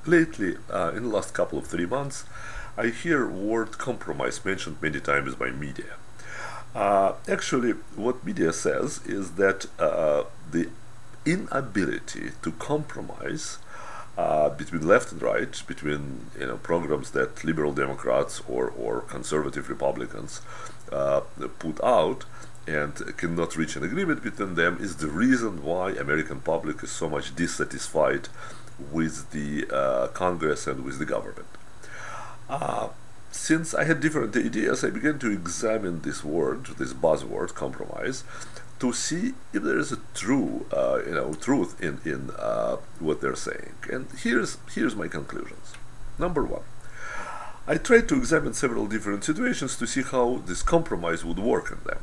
Lately, in the last couple of 3 months, I hear word compromise mentioned many times by media. Actually, what media says is that the inability to compromise between left and right, between programs that liberal Democrats or conservative Republicans put out, and cannot reach an agreement between them, is the reason why American public is so much dissatisfied with the Congress and with the government. Uh, since I had different ideas, I began to examine this word, this buzzword, compromise, to see if there is a truth in what they're saying. And here's my conclusions. Number one, I tried to examine several different situations to see how this compromise would work in them.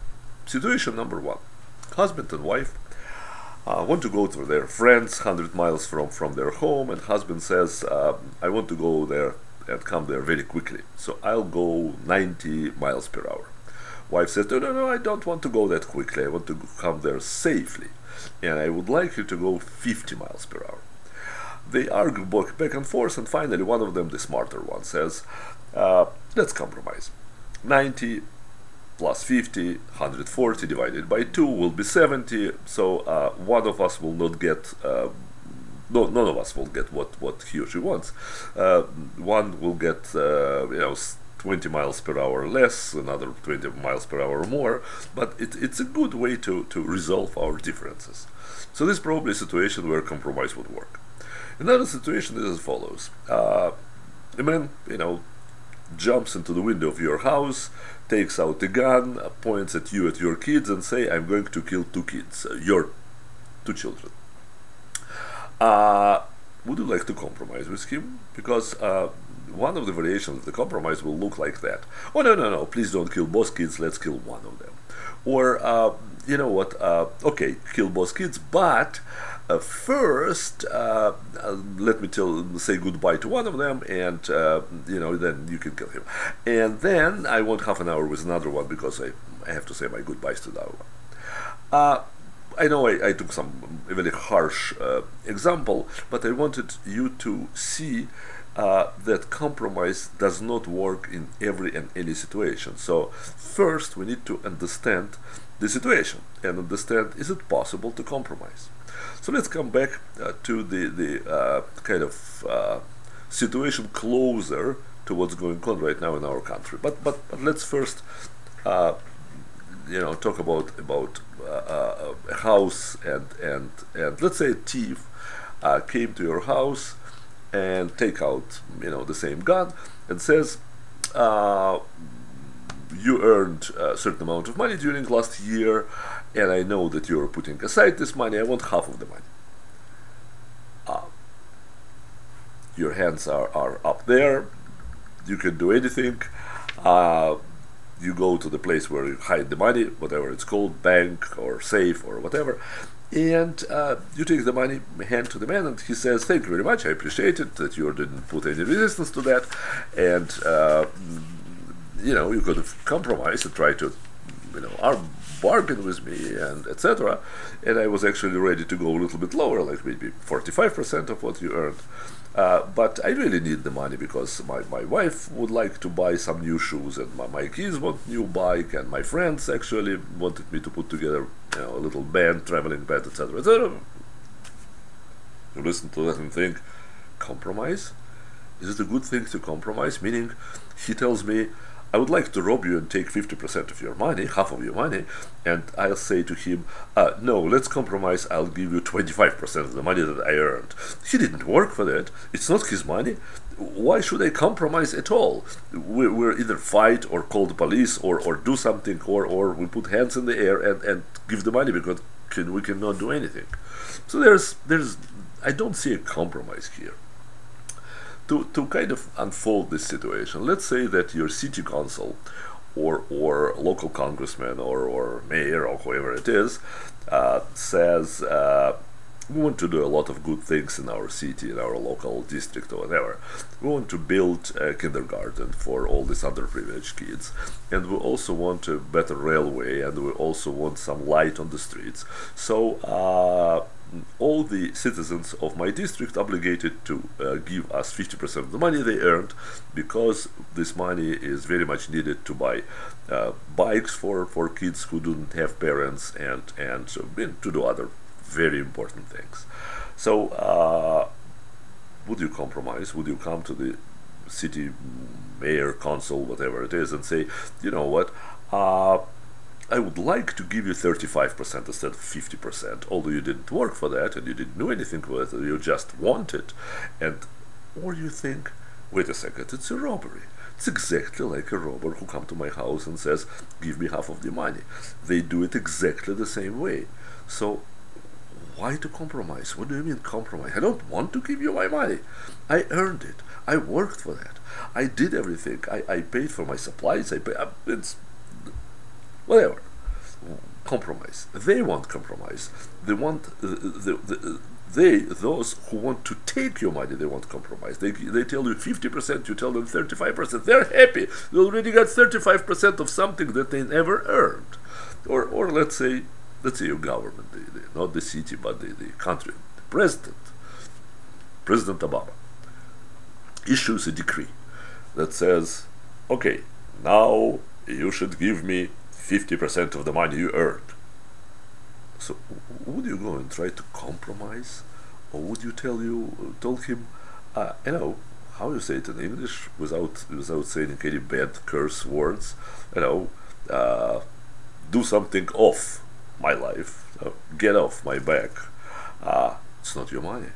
Situation number one: husband and wife want to go to their friends 100 miles from their home, and husband says, I want to go there and come there very quickly, so I'll go 90 miles per hour. Wife says, no, no, no, I don't want to go that quickly, I want to come there safely, and I would like you to go 50 miles per hour. They argue back and forth, and finally one of them, the smarter one, says, let's compromise. 90 plus 50, 140 divided by 2 will be 70, so one of us will not get, none of us will get what he or she wants. One will get, 20 miles per hour less, another 20 miles per hour more, but it's a good way to resolve our differences. So this is probably a situation where compromise would work. Another situation is as follows. A man, jumps into the window of your house, takes out a gun, points at you, at your kids, and say, I'm going to kill two kids, your two children. Would you like to compromise with him? Because one of the variations of the compromise will look like that. Oh, no, no, no, please don't kill both kids, let's kill one of them. Or, you know what, okay, kill both kids, but first, let me say goodbye to one of them, and then you can kill him. And then I want half an hour with another one because I have to say my goodbyes to the other one. I know I took a very harsh example, but I wanted you to see that compromise does not work in every and any situation. So first we need to understand the situation and understand, is it possible to compromise? So let's come back to the kind of situation closer to what's going on right now in our country. But let's first talk about a house, and let's say a thief came to your house and take out the same gun and says, you earned a certain amount of money during last year, and I know that you're putting aside this money, I want half of the money. Your hands are up there, you can do anything. You go to the place where you hide the money, whatever it's called, bank or safe or whatever, and you take the money, hand to the man, and he says, thank you very much, I appreciate it that you didn't put any resistance to that, and you could have compromised and tried to bargain with me, and etc. And I was actually ready to go a little bit lower, like maybe 45% of what you earned. But I really need the money because my wife would like to buy some new shoes, and my kids want new bike, and my friends actually wanted me to put together a little band, traveling band, etc. etc. You listen to that and think, compromise? Is it a good thing to compromise? Meaning, he tells me, I would like to rob you and take 50% of your money, half of your money, and I'll say to him, no, let's compromise, I'll give you 25% of the money that I earned. He didn't work for that, it's not his money. Why should I compromise at all? We're either fight or call the police or do something, or we put hands in the air and give the money because we cannot do anything. So I don't see a compromise here. To kind of unfold this situation, let's say that your city council or local congressman or mayor or whoever it is says, we want to do a lot of good things in our city, in our local district or whatever. We want to build a kindergarten for all these underprivileged kids, and we also want a better railway, and we also want some light on the streets. So all the citizens of my district obligated to give us 50% of the money they earned, because this money is very much needed to buy bikes for kids who don't have parents, and to do other very important things. So would you compromise? Would you come to the city mayor, council, whatever it is, and say, you know what, I would like to give you 35% instead of 50%, although you didn't work for that and you didn't do anything with it, you just want it. Or you think, wait a second, it's a robbery. It's exactly like a robber who comes to my house and says, give me half of the money. They do it exactly the same way. So why to compromise? What do you mean compromise? I don't want to give you my money. I earned it. I worked for that. I did everything. I paid for my supplies. It's whatever. Compromise. They want compromise. They want those who want to take your money. They want compromise. They tell you 50%. You tell them 35%. They're happy. They already got 35% of something that they never earned. Or let's say your government, not the city, but the country, the President Obama, issues a decree that says, okay, now you should give me 50% of the money you earned. So would you go and try to compromise, or would you tell him, how you say it in English without saying any bad curse words, do something off my life, get off my back. It's not your money.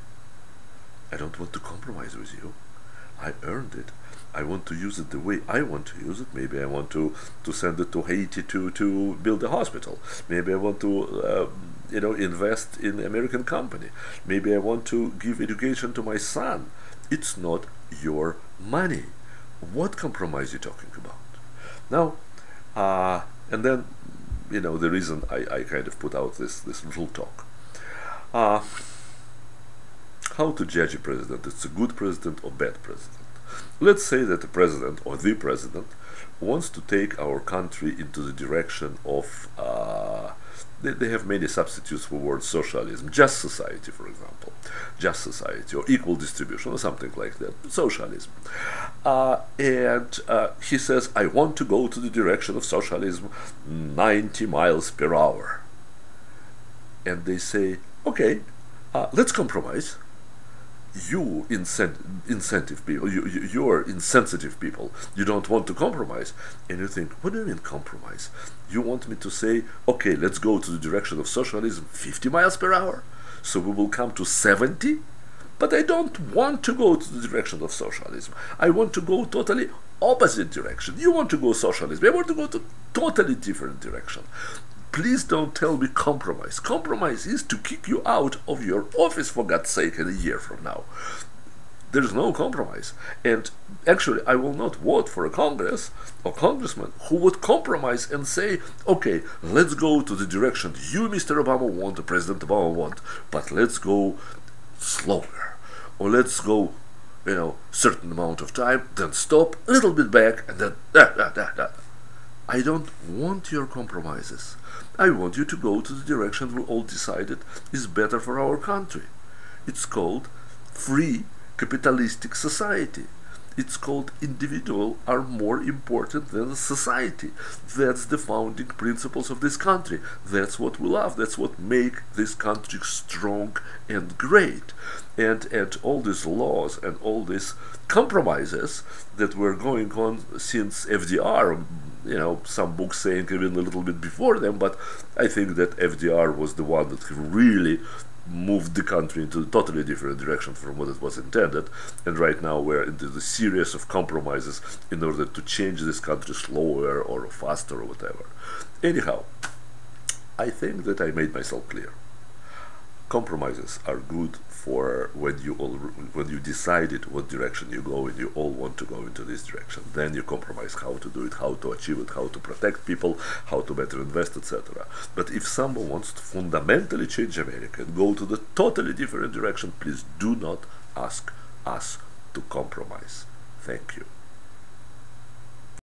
I don't want to compromise with you. I earned it. I want to use it the way I want to use it. Maybe I want to send it to Haiti to build a hospital. Maybe I want to invest in an American company. Maybe I want to give education to my son. It's not your money. What compromise are you talking about? Now, and then, the reason I kind of put out this little talk. How to judge a president? It's a good president or bad president. Let's say that the president or the president wants to take our country into the direction of, they have many substitutes for the word socialism, just society, for example, just society, or equal distribution, or something like that, socialism. And he says, I want to go to the direction of socialism 90 miles per hour. And they say, okay, let's compromise. You insensitive people, you're insensitive people, you don't want to compromise. And you think, what do you mean compromise? You want me to say, okay, let's go to the direction of socialism 50 miles per hour, so we will come to 70? But I don't want to go to the direction of socialism. I want to go totally opposite direction. You want to go socialism. I want to go to totally different direction. Please don't tell me compromise. Compromise is to kick you out of your office, for God's sake, in a year from now. There's no compromise. And actually, I will not vote for a Congress or congressman who would compromise and say, okay, let's go to the direction you, Mr. Obama, want, or President Obama want, but let's go slower. Or let's go, certain amount of time, then stop, a little bit back, and then I don't want your compromises. I want you to go to the direction we all decided is better for our country. It's called free capitalistic society. It's called individual are more important than society. That's the founding principles of this country. That's what we love. That's what make this country strong and great. And all these laws and all these compromises that were going on since FDR, some books saying even a little bit before them, but I think that FDR was the one that really moved the country into a totally different direction from what it was intended. And right now we're into the series of compromises in order to change this country slower or faster or whatever. Anyhow, I think that I made myself clear. Compromises are good for when you decided what direction you go and you all want to go into this direction. Then you compromise how to do it, how to achieve it, how to protect people, how to better invest, etc. But if someone wants to fundamentally change America and go to the totally different direction, please do not ask us to compromise. Thank you.